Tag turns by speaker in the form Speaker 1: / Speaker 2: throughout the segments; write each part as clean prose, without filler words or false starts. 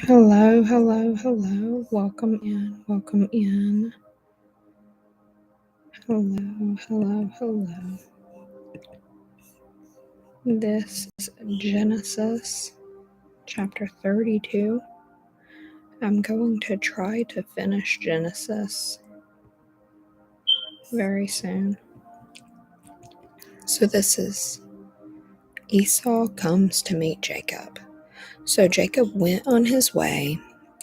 Speaker 1: Hello, hello, hello. Welcome in, welcome in. Hello, hello, hello. This is Genesis chapter 32. I'm going to try to finish Genesis very soon. So this is Esau comes to meet Jacob. So Jacob went on his way,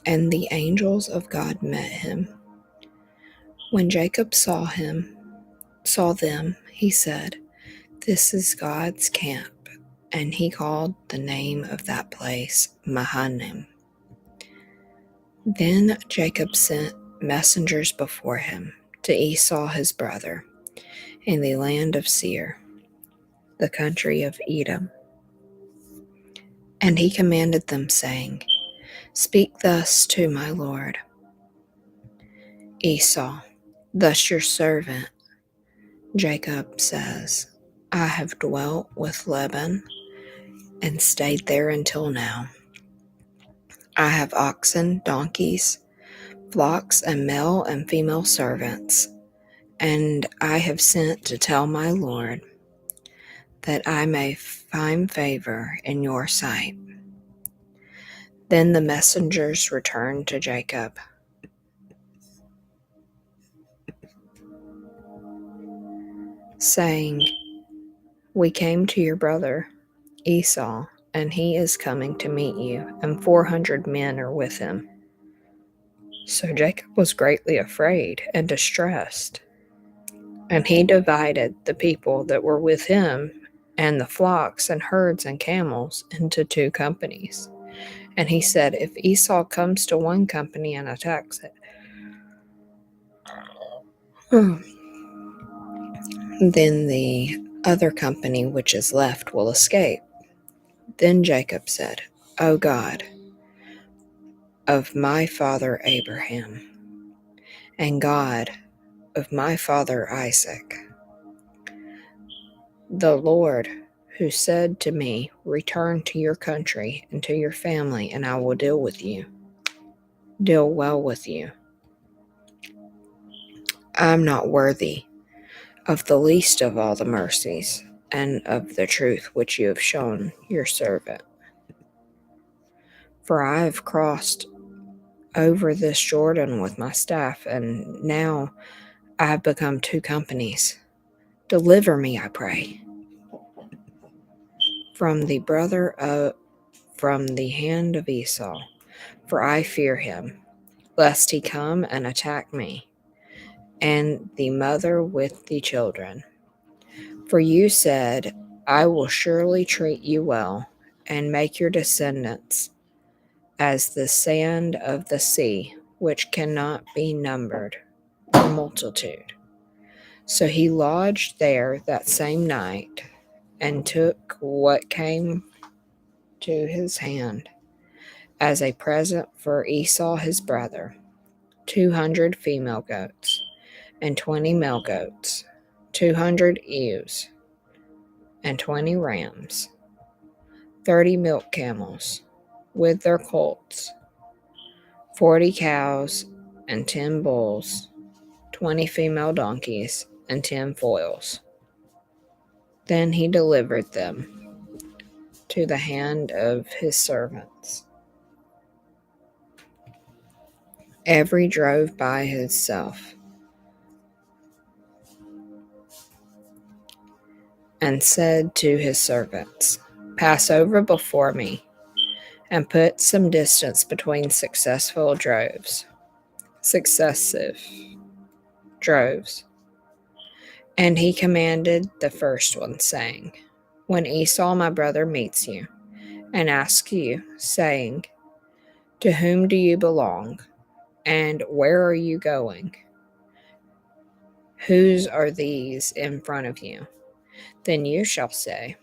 Speaker 1: and the angels of God met him. When Jacob saw them, he said, "This is God's camp." And he called the name of that place Mahanaim. Then Jacob sent messengers before him to Esau his brother in the land of Seir, the country of Edom. And he commanded them, saying, "Speak thus to my lord Esau, thus your servant Jacob says, I have dwelt with Laban and stayed there until now. I have oxen, donkeys, flocks, and male and female servants, and I have sent to tell my lord that I may find favor in your sight." Then the messengers returned to Jacob, saying, "We came to your brother Esau, and he is coming to meet you, and 400 men are with him." So Jacob was greatly afraid and distressed, and he divided the people that were with him and the flocks and herds and camels into two companies. And he said, "If Esau comes to one company and attacks it, then the other company which is left will escape." Then Jacob said, "O God of my father Abraham, and God of my father Isaac, the Lord who said to me, 'Return to your country and to your family, and I will deal well with you.' I am not worthy of the least of all the mercies and of the truth which you have shown your servant. For I have crossed over this Jordan with my staff, and now I have become two companies. Deliver me, I pray, from the hand of Esau, for I fear him, lest he come and attack me, and the mother with the children. For you said, I will surely treat you well, and make your descendants as the sand of the sea, which cannot be numbered for multitude." So he lodged there that same night, and took what came to his hand as a present for Esau his brother, 200 female goats, and 20 male goats, 200 ewes, and 20 rams, 30 milk camels with their colts, 40 cows and 10 bulls, 20 female donkeys, and 10 foals. Then he delivered them to the hand of his servants. Every drove by himself, and said to his servants, "Pass over before me, and put some distance between successive droves. And he commanded the first one, saying, When Esau my brother meets you, and asks you, saying, 'To whom do you belong, and where are you going? Whose are these in front of you?' Then you shall say,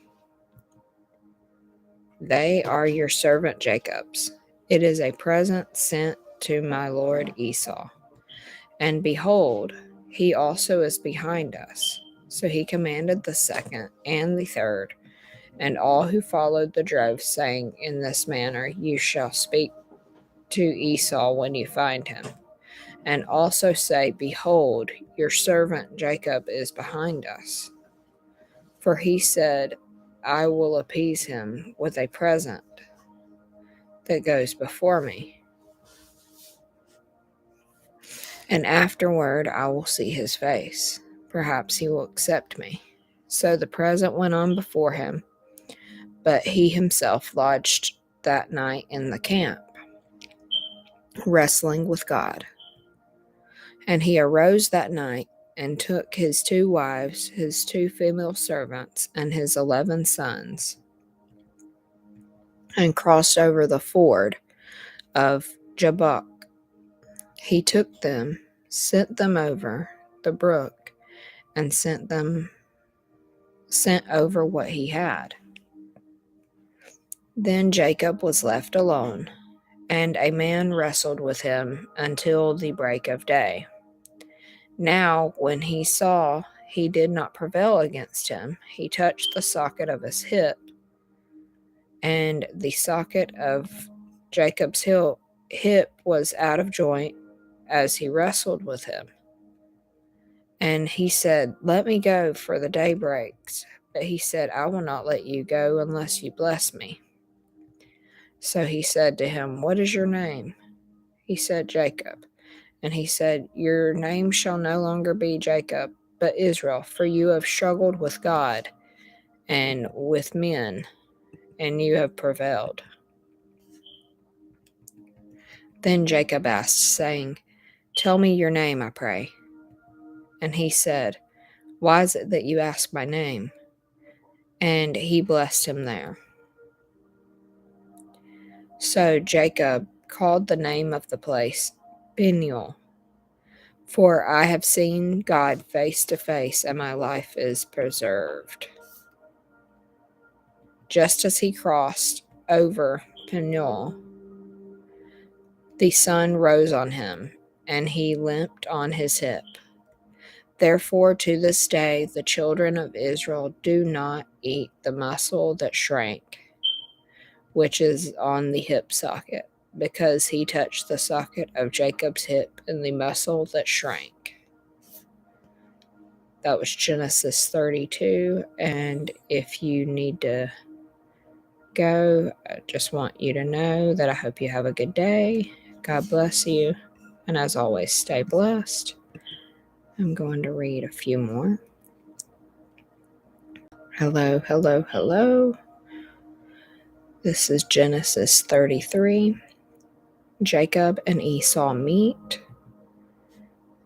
Speaker 1: 'They are your servant Jacob's. It is a present sent to my lord Esau. And behold, he also is behind us.' So he commanded the second and the third, and all who followed the drove, saying, In this manner you shall speak to Esau when you find him, and also say, Behold, your servant Jacob is behind us. For he said, I will appease him with a present that goes before me, and afterward I will see his face. Perhaps he will accept me. So the present went on before him, but he himself lodged that night in the camp, wrestling with God. And he arose that night and took his 2 wives, his 2 female servants, and his 11 sons, and crossed over the ford of Jabbok. He took them, sent them over the brook, and sent over what he had. Then Jacob was left alone, and a man wrestled with him until the break of day. Now, when he saw he did not prevail against him, he touched the socket of his hip, and the socket of Jacob's hip was out of joint as he wrestled with him. And he said, Let me go, for the day breaks. But he said, I will not let you go unless you bless me. So he said to him, What is your name? He said, Jacob. And he said, Your name shall no longer be Jacob, but Israel, for you have struggled with God and with men, and you have prevailed. Then Jacob asked, saying, Tell me your name, I pray. And he said, Why is it that you ask my name? And he blessed him there. So Jacob called the name of the place Peniel, for I have seen God face to face, and my life is preserved. Just as he crossed over Peniel, the sun rose on him, and he limped on his hip. Therefore, to this day, the children of Israel do not eat the muscle that shrank, which is on the hip socket, because he touched the socket of Jacob's hip and the muscle that shrank. That was Genesis 32, and if you need to go, I just want you to know that I hope you have a good day. God bless you, and as always, stay blessed. I'm going to read a few more. Hello, hello, hello. This is Genesis 33. Jacob and Esau meet.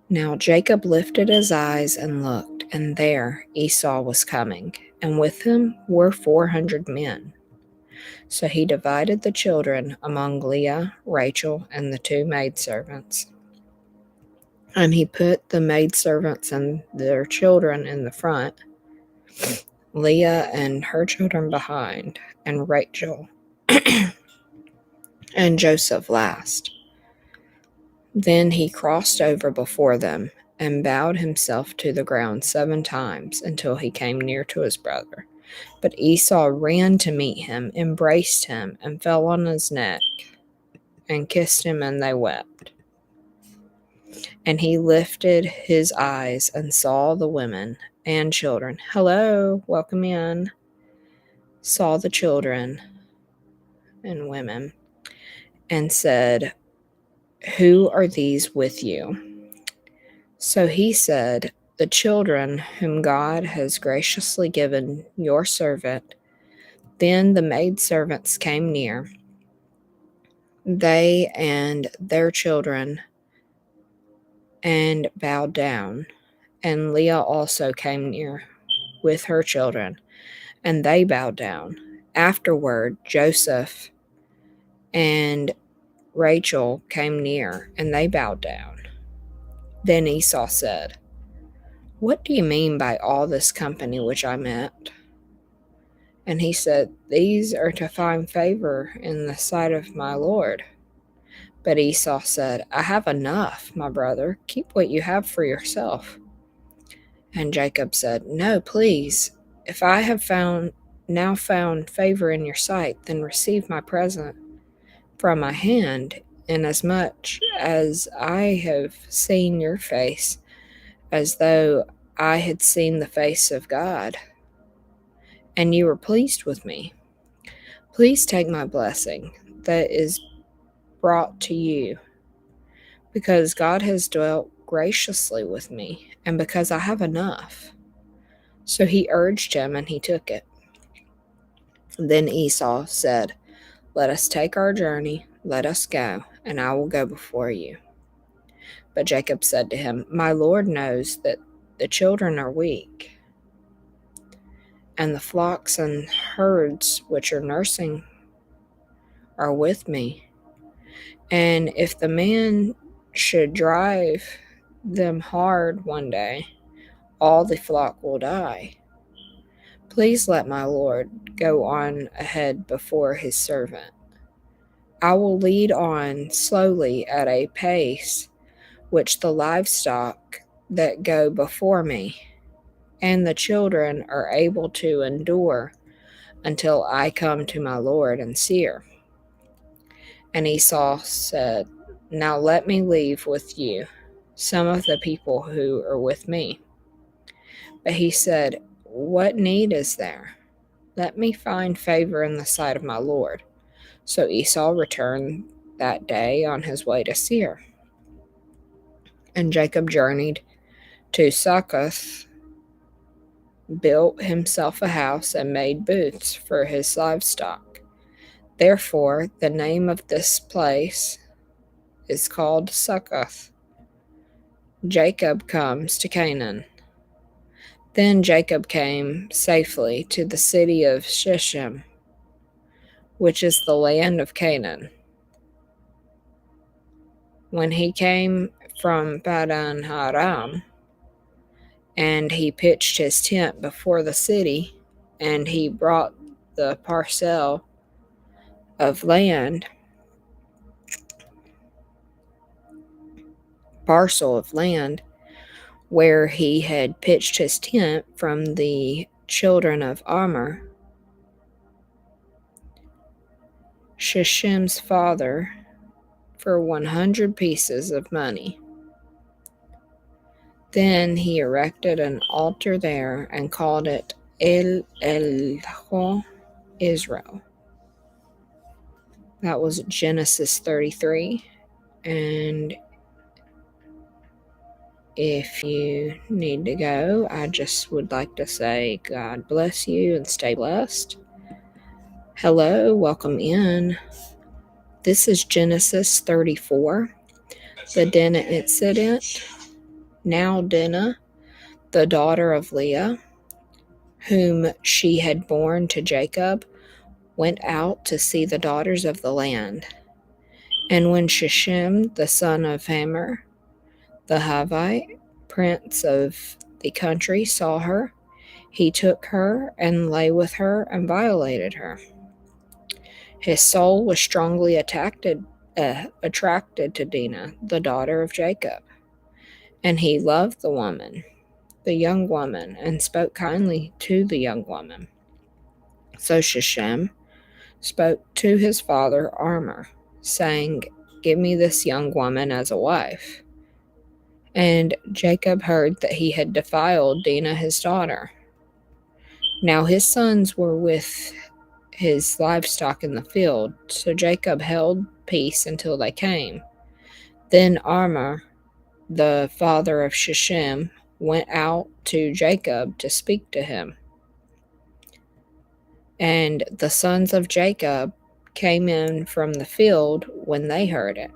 Speaker 1: Now Jacob lifted his eyes and looked, and there Esau was coming, and with him were 400 men. So he divided the children among Leah, Rachel, and the 2 maidservants. And he put the maidservants and their children in the front, Leah and her children behind, and Rachel and Joseph last. Then he crossed over before them and bowed himself to the ground 7 times until he came near to his brother. But Esau ran to meet him, embraced him, and fell on his neck, and kissed him, and they wept. And he lifted his eyes and saw the women and children. Hello, welcome in. Saw the children and women, and said, Who are these with you? So he said, The children whom God has graciously given your servant. Then the maidservants came near, they and their children, and bowed down. And Leah also came near with her children, and they bowed down. Afterward, Joseph and Rachel came near, and they bowed down. Then Esau said, What do you mean by all this company which I met? And he said, These are to find favor in the sight of my Lord. But Esau said, I have enough, my brother. Keep what you have for yourself. And Jacob said, No, please. If I have now found favor in your sight, then receive my present from my hand. inasmuch as I have seen your face, as though I had seen the face of God, and you were pleased with me. Please take my blessing that is brought to you, because God has dwelt graciously with me, and because I have enough." So he urged him, and he took it. Then Esau said, "Let us take our journey, let us go, and I will go before you." But Jacob said to him, "My Lord knows that the children are weak, and the flocks and herds which are nursing are with me. And if the man should drive them hard one day, all the flock will die. Please let my Lord go on ahead before his servant. I will lead on slowly at a pace which the livestock that go before me and the children are able to endure until I come to my Lord and Seir." And Esau said, "Now let me leave with you some of the people who are with me." But he said, "What need is there? Let me find favor in the sight of my Lord." So Esau returned that day on his way to Seir. And Jacob journeyed to Succoth, built himself a house, and made booths for his livestock. Therefore, the name of this place is called Succoth. Jacob comes to Canaan. Then Jacob came safely to the city of Shechem, which is the land of Canaan. When he came from Padan Aram, and he pitched his tent before the city, and he brought the parcel of land where he had pitched his tent from the children of Amer, Shechem's father, for 100 pieces of money. Then he erected an altar there and called it El Elohe Israel. That was Genesis 33. And if you need to go, I just would like to say God bless you and stay blessed. Hello, welcome in. This is Genesis 34, the Dinah incident. Now Dinah, the daughter of Leah, whom she had borne to Jacob, went out to see the daughters of the land. And when Shechem, the son of Hamor, the Hivite, prince of the country, saw her, he took her and lay with her and violated her. His soul was strongly attracted to Dinah, the daughter of Jacob, and he loved the young woman, and spoke kindly to the young woman. So Shechem spoke to his father Armor, saying, "Give me this young woman as a wife." And Jacob heard that he had defiled Dinah his daughter. Now his sons were with his livestock in the field, so Jacob held peace until they came. Then Armor, the father of Shechem, went out to Jacob to speak to him. And the sons of Jacob came in from the field when they heard it.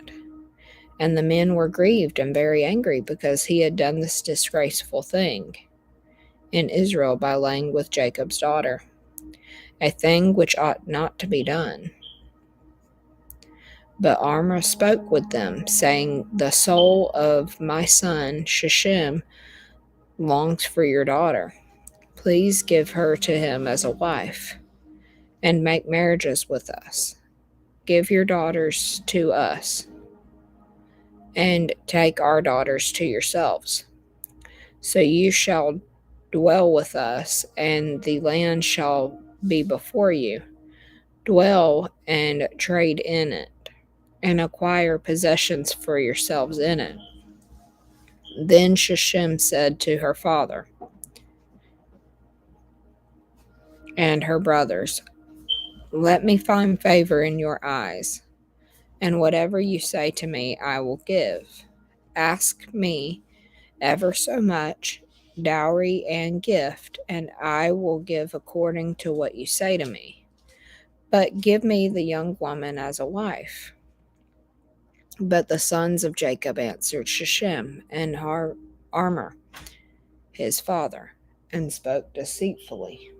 Speaker 1: And the men were grieved and very angry because he had done this disgraceful thing in Israel by laying with Jacob's daughter, a thing which ought not to be done. But Armor spoke with them, saying, "The soul of my son Shechem longs for your daughter. Please give her to him as a wife, and make marriages with us. Give your daughters to us, and take our daughters to yourselves. So you shall dwell with us, and the land shall be before you. Dwell and trade in it, and acquire possessions for yourselves in it." Then Shechem said to her father and her brothers, "Let me find favor in your eyes, and whatever you say to me I will give. Ask me ever so much, dowry and gift, and I will give according to what you say to me. But give me the young woman as a wife." But the sons of Jacob answered Shechem and Armor, his father, and spoke deceitfully,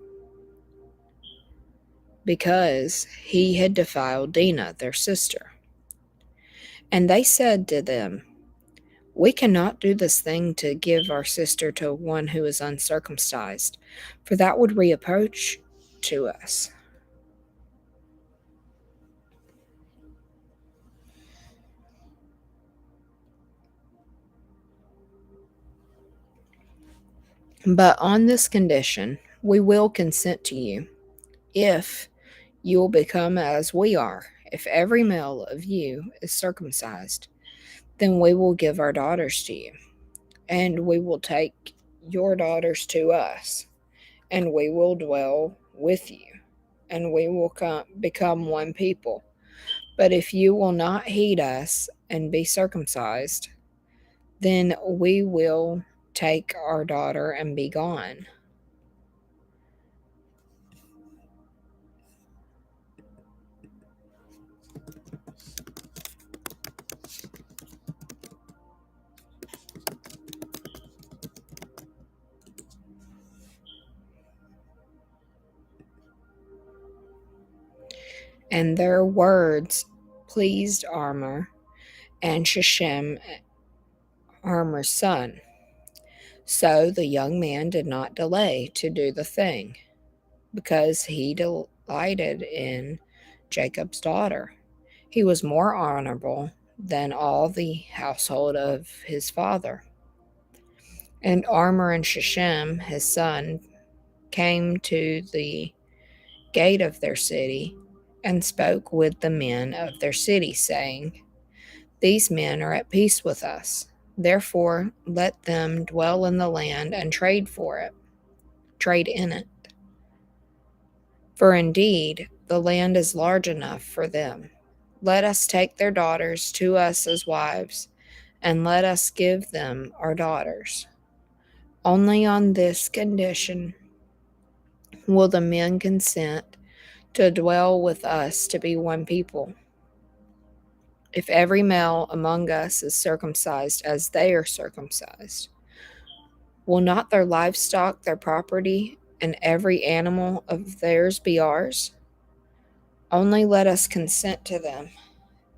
Speaker 1: because he had defiled Dinah, their sister. And they said to them, "We cannot do this thing to give our sister to one who is uncircumcised, for that would reproach to us." But on this condition, we will consent to you, if you will become as we are. If every male of you is circumcised, then we will give our daughters to you, and we will take your daughters to us, and we will dwell with you, and we will become one people. But if you will not heed us and be circumcised, then we will take our daughter and be gone. And their words pleased Armor and Shechem, Armor's son. So the young man did not delay to do the thing, because he delighted in Jacob's daughter. He was more honorable than all the household of his father. And Armor and Shechem, his son, came to the gate of their city and spoke with the men of their city, saying, "These men are at peace with us. Therefore, let them dwell in the land and trade in it. For indeed, the land is large enough for them. Let us take their daughters to us as wives, and let us give them our daughters. Only on this condition will the men consent to dwell with us to be one people. If every male among us is circumcised as they are circumcised, will not their livestock, their property, and every animal of theirs be ours? Only let us consent to them,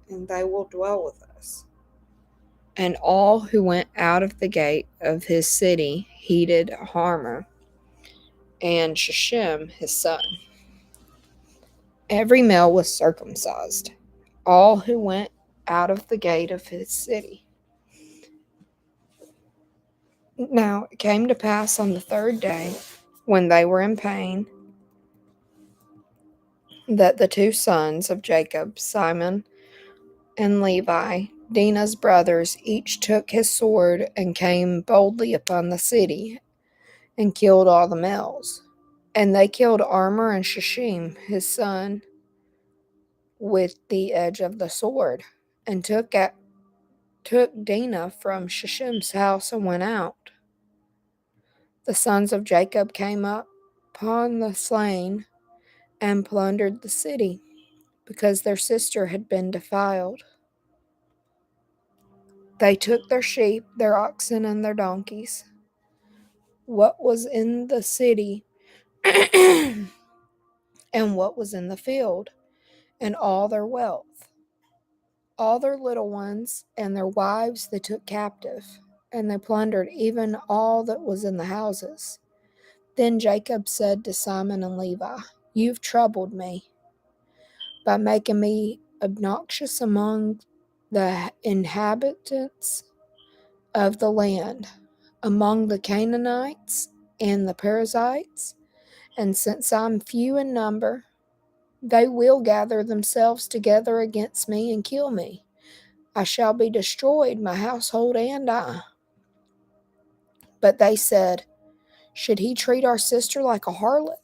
Speaker 1: and they will dwell with us." And all who went out of the gate of his city heeded Armor and Shechem his son. Every male was circumcised, all who went out of the gate of his city. Now it came to pass on the third day, when they were in pain, that the two sons of Jacob, Simon and Levi, Dinah's brothers, each took his sword and came boldly upon the city and killed all the males. And they killed Armor and Shechem his son with the edge of the sword, and took Dinah from Shechem's house and went out. The sons of Jacob came up upon the slain and plundered the city, because their sister had been defiled. They took their sheep, their oxen, and their donkeys, what was in the city, and what was in the field, and all their wealth. All their little ones and their wives they took captive, and they plundered even all that was in the houses. Then Jacob said to Simon and Levi, "You've troubled me by making me obnoxious among the inhabitants of the land, among the Canaanites and the Perizzites, and since I'm few in number, They will gather themselves together against me and kill me. I shall be destroyed, my household and I." But they said, "Should he treat our sister like a harlot?"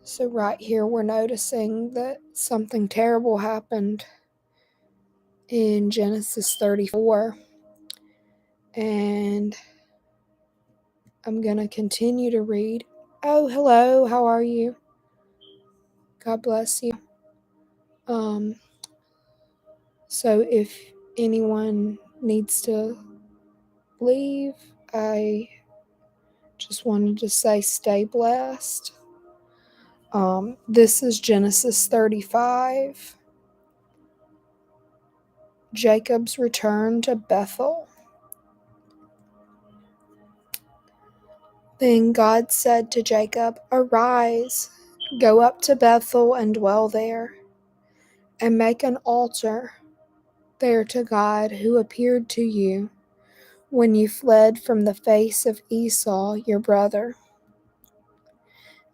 Speaker 1: So right here we're noticing that something terrible happened in Genesis 34. And I'm going to continue to read. Oh, hello, how are you? God bless you. So if anyone needs to leave, I just wanted to say stay blessed. This is Genesis 35. Jacob's return to Bethel. Then God said to Jacob, "Arise, go up to Bethel and dwell there, and make an altar there to God who appeared to you when you fled from the face of Esau your brother."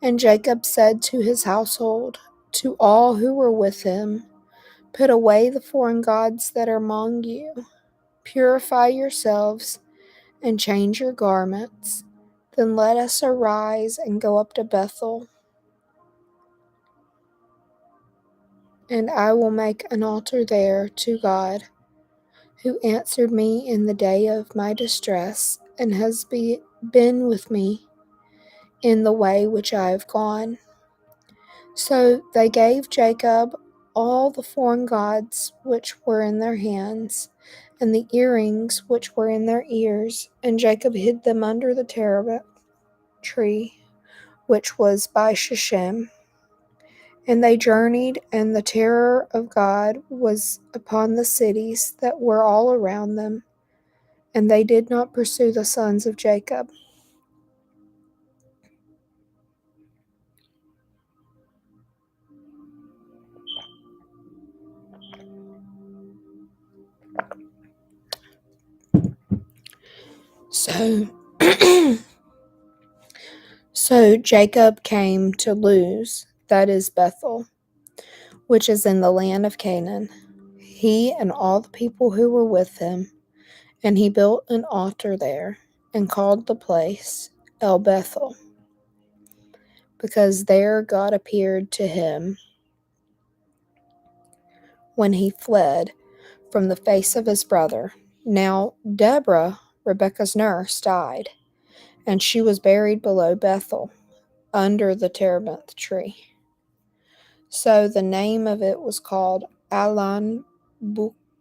Speaker 1: And Jacob said to his household, to all who were with him, "Put away the foreign gods that are among you. Purify yourselves and change your garments. Then let us arise and go up to Bethel. And I will make an altar there to God, who answered me in the day of my distress, and has been with me in the way which I have gone." So they gave Jacob all the foreign gods which were in their hands, and the earrings which were in their ears, and Jacob hid them under the terebinth tree, which was by Shechem. And they journeyed, and the terror of God was upon the cities that were all around them, and they did not pursue the sons of Jacob. So Jacob came to Luz, that is Bethel, which is in the land of Canaan, he and all the people who were with him, and he built an altar there, and called the place El Bethel, because there God appeared to him when he fled from the face of his brother. Now Deborah, Rebekah's nurse, died, and she was buried below Bethel, under the terebinth tree. So the name of it was called Alon Buchuth.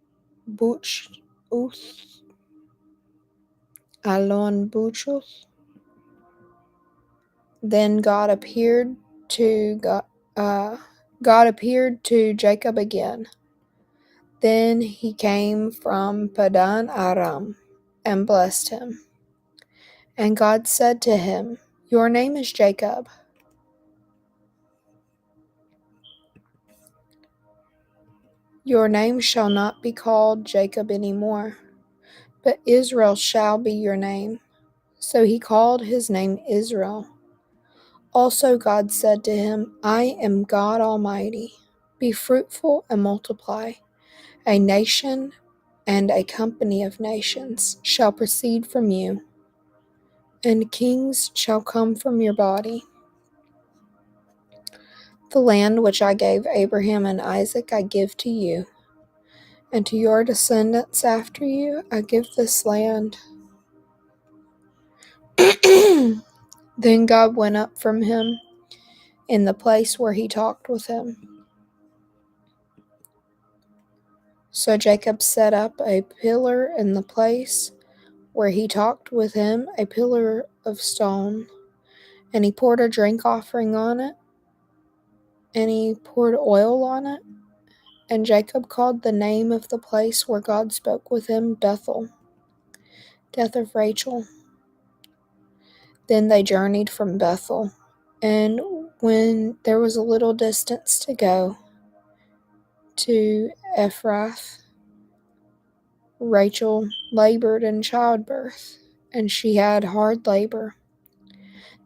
Speaker 1: Alon Buchuth. Then God appeared to Jacob again. Then he came from Padan Aram and blessed him. And God said to him, "Your name is Jacob. Your name shall not be called Jacob any more, but Israel shall be your name." So he called his name Israel. Also God said to him, "I am God Almighty. Be fruitful and multiply. A nation and a company of nations shall proceed from you, and kings shall come from your body. The land which I gave Abraham and Isaac I give to you, and to your descendants after you I give this land." Then God went up from him in the place where he talked with him. So Jacob set up a pillar in the place where he talked with him, a pillar of stone, and he poured a drink offering on it, and he poured oil on it. And Jacob called the name of the place where God spoke with him Bethel, death of Rachel. Then they journeyed from Bethel, and when there was a little distance to go to Ephrath, Rachel labored in childbirth, and she had hard labor.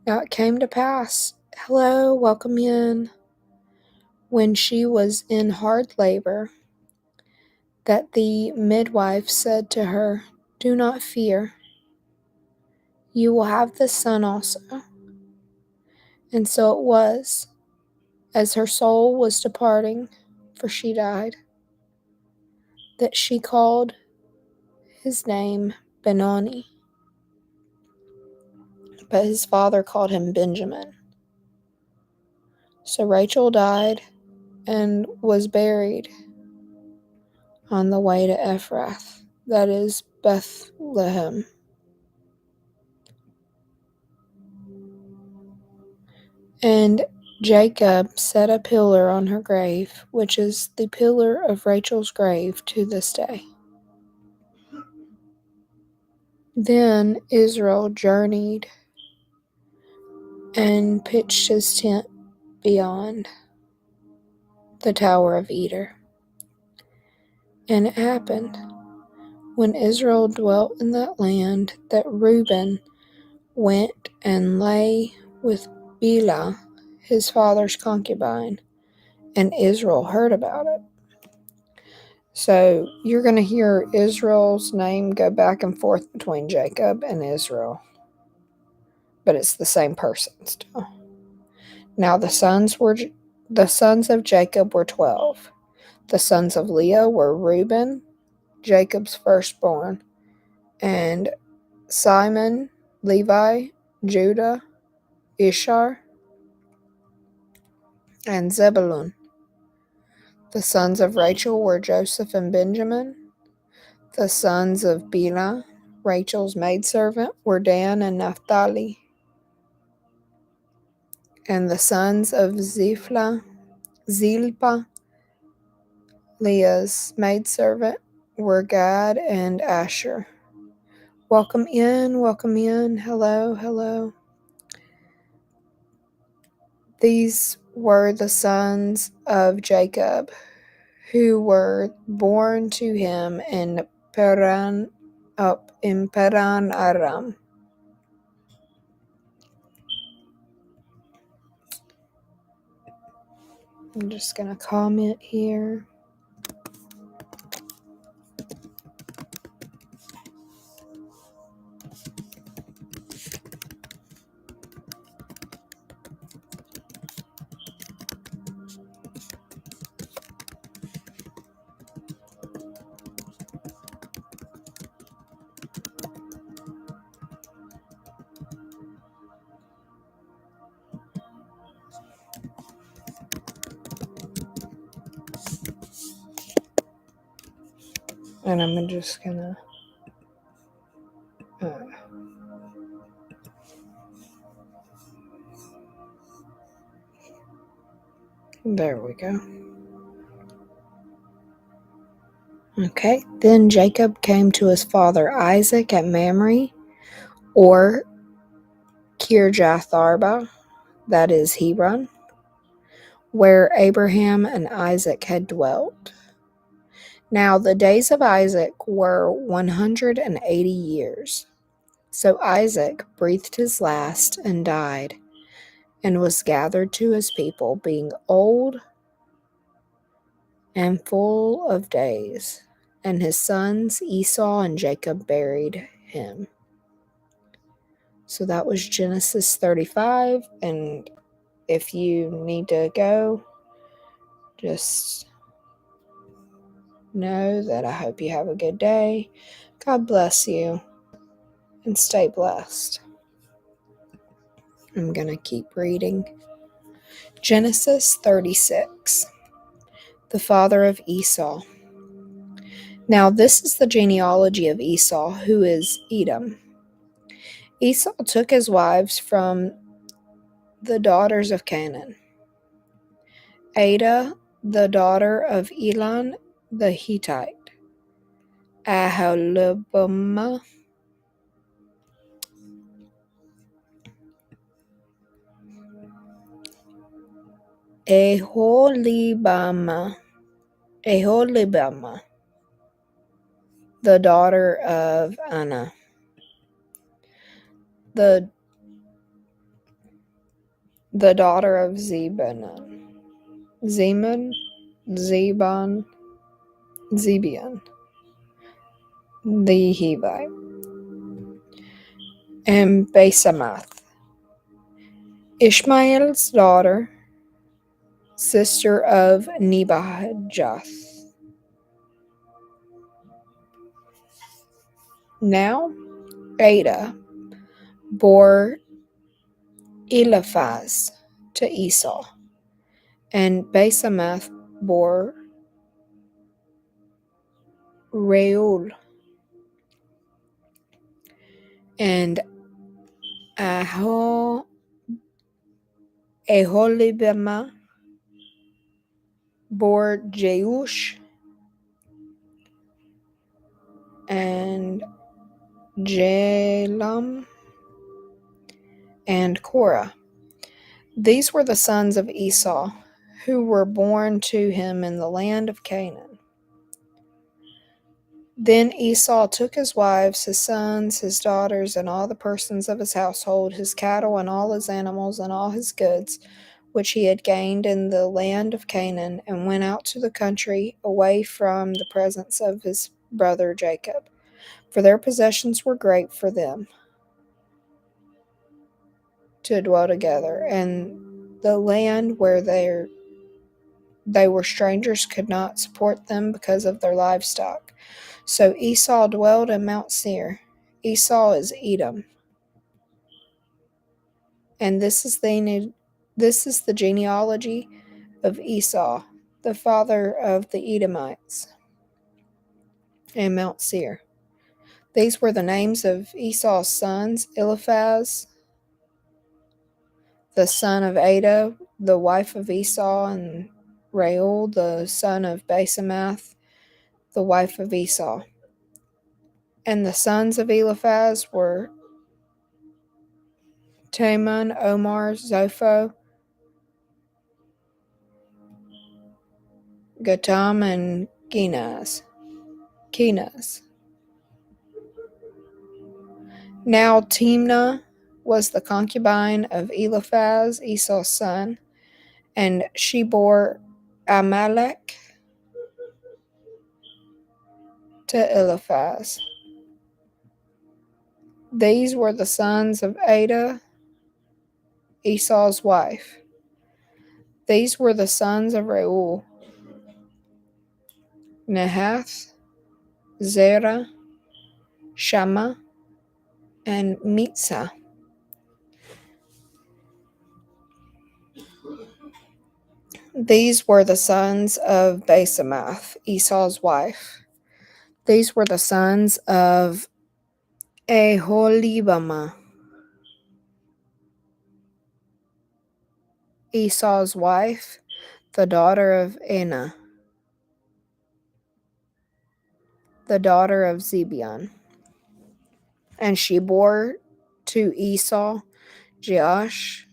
Speaker 1: Now it came to pass, hello, welcome in, when she was in hard labor, that the midwife said to her, do not fear, you will have the son also. And so it was, as her soul was departing, for she died, that she called his name Benoni, but his father called him Benjamin. So Rachel died and was buried on the way to Ephrath, that is Bethlehem. And Jacob set a pillar on her grave, which is the pillar of Rachel's grave to this day. Then Israel journeyed and pitched his tent beyond the Tower of Eder. And it happened, when Israel dwelt in that land, that Reuben went and lay with Bilhah, his father's concubine, and Israel heard about it. So you're going to hear Israel's name go back and forth between Jacob and Israel, but it's the same person still. Now the sons of Jacob were 12. The sons of Leah were Reuben, Jacob's firstborn, and Simon, Levi, Judah, Issachar, and Zebulun. The sons of Rachel were Joseph and Benjamin. The sons of Bilhah, Rachel's maidservant, were Dan and Naphtali. And the sons of Zilpah, Leah's maidservant, were Gad and Asher. Welcome in, hello, hello. These were the sons of Jacob, who were born to him in Paran Aram. I'm just going to comment here. And I'm just going to there we go. Okay, then Jacob came to his father Isaac at Mamre, or Kirjath Arba, that is Hebron, where Abraham and Isaac had dwelt. Now the days of Isaac were 180 years. So Isaac breathed his last and died, and was gathered to his people, being old and full of days. And his sons Esau and Jacob buried him. So that was Genesis 35. And if you need to go, just know that I hope you have a good day. God bless you, and stay blessed. I'm going to keep reading. Genesis 36. The father of Esau. Now this is the genealogy of Esau, who is Edom. Esau took his wives from the daughters of Canaan. Adah, the daughter of Elon the Hittite. Aholibamah, Aholibamah, the daughter of Anna, the the daughter of Zeban, Zeban, Zebion, the Hivite, and Basemath, Ishmael's daughter, sister of Nebajoth. Now Ada bore Eliphaz to Esau, and Basemath bore Reuel, and Aholibamah bore Jeush, and Jalam, and Korah. These were the sons of Esau, who were born to him in the land of Canaan. Then Esau took his wives, his sons, his daughters, and all the persons of his household, his cattle, and all his animals, and all his goods, which he had gained in the land of Canaan, and went out to the country away from the presence of his brother Jacob, for their possessions were great for them to dwell together, and the land where they were strangers could not support them because of their livestock. So Esau dwelled in Mount Seir. Esau is Edom. And this is the genealogy of Esau, the father of the Edomites, and Mount Seir. These were the names of Esau's sons: Eliphaz, the son of Ada, the wife of Esau, and Reuel, the son of Basemath, the wife of Esau. And the sons of Eliphaz were Teman, Omar, Zopho, Gatam, and Kenaz. Now Timnah was the concubine of Eliphaz, Esau's son, and she bore Amalek to Eliphaz. These were the sons of Ada, Esau's wife. These were the sons of Reuel: Nahath, Zerah, Shammah, and Mitzah. These were the sons of Basemath, Esau's wife. These were the sons of Aholibamah, Esau's wife, the daughter of Anah, the daughter of Zebion. And she bore to Esau Jeush,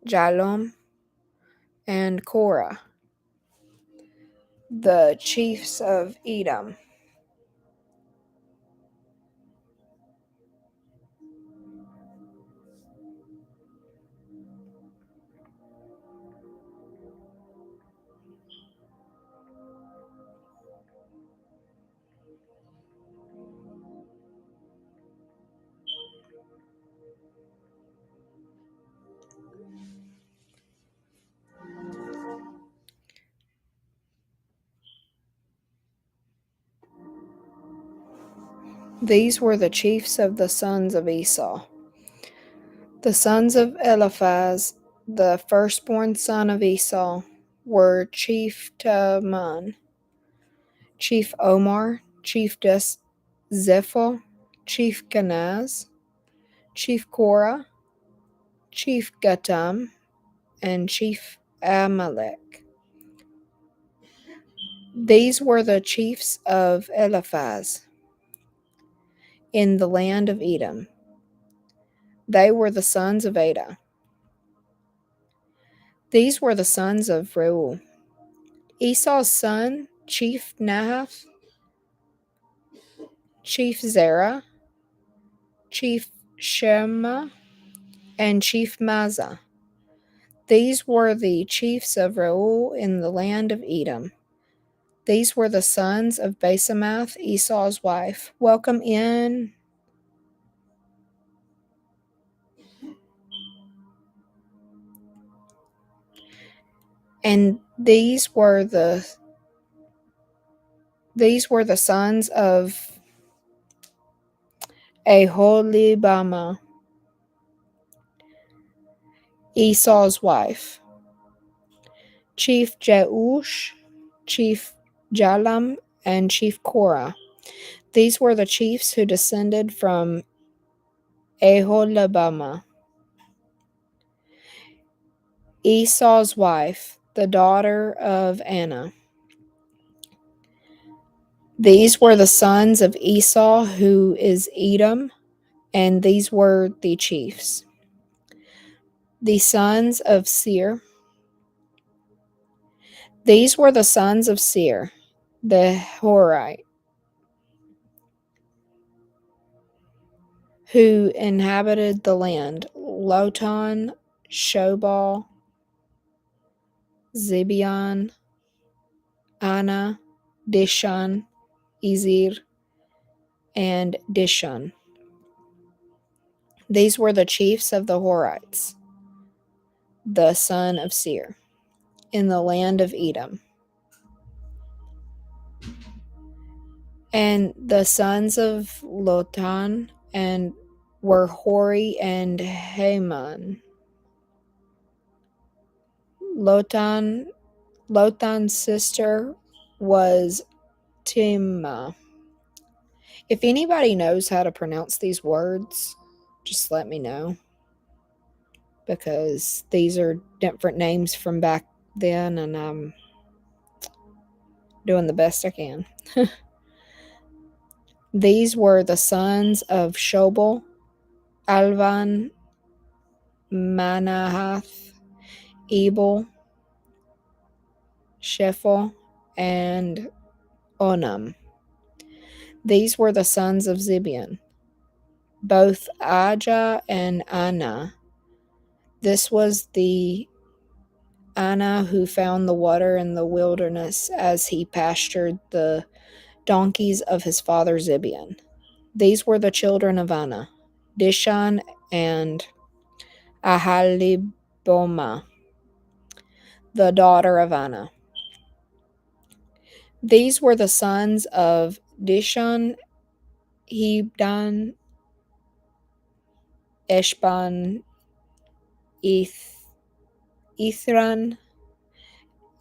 Speaker 1: Jalom, and Korah, the chiefs of Edom. These were the chiefs of the sons of Esau. The sons of Eliphaz, the firstborn son of Esau, were Chief Teman, Chief Omar, Chief Zepho, Chief Kenaz, Chief Korah, Chief Gatam, and Chief Amalek. These were the chiefs of Eliphaz in the land of Edom. They were the sons of Ada. These were the sons of Reuel: Esau's son, Chief Nahath, Chief Zerah, Chief Shema, and Chief Mazzah. These were the chiefs of Reuel in the land of Edom. These were the sons of Basemath, Esau's wife. Welcome in. And these were the sons of Aholibamah, Esau's wife. Chief Jeush, Chief Jalam, and Chief Korah. These were the chiefs who descended from Aholibamah. Esau's wife, the daughter of Anna. These were the sons of Esau, who is Edom, and these were the chiefs. The sons of Seir. These were the sons of Seir, the Horite, who inhabited the land: Lotan, Shobal, Zibeon, Anna, Dishon, Ezer, and Dishon. These were the chiefs of the Horites, the son of Seir, in the land of Edom. And the sons of Lotan and were Hori and Haman. Lotan's sister was Timna. If anybody knows how to pronounce these words, just let me know, because these are different names from back then, and I'm doing the best I can. These were the sons of Shobal, Alvan, Manahath, Ebal, Shephel, and Onam. These were the sons of Zibeon, both Ajah and Anna. This was the Anna who found the water in the wilderness as he pastured the donkeys of his father Zibeon. These were the children of Anna, Dishon and Ahalibomah, the daughter of Anna. These were the sons of Dishon, Hebdan, Eshban, Ithran,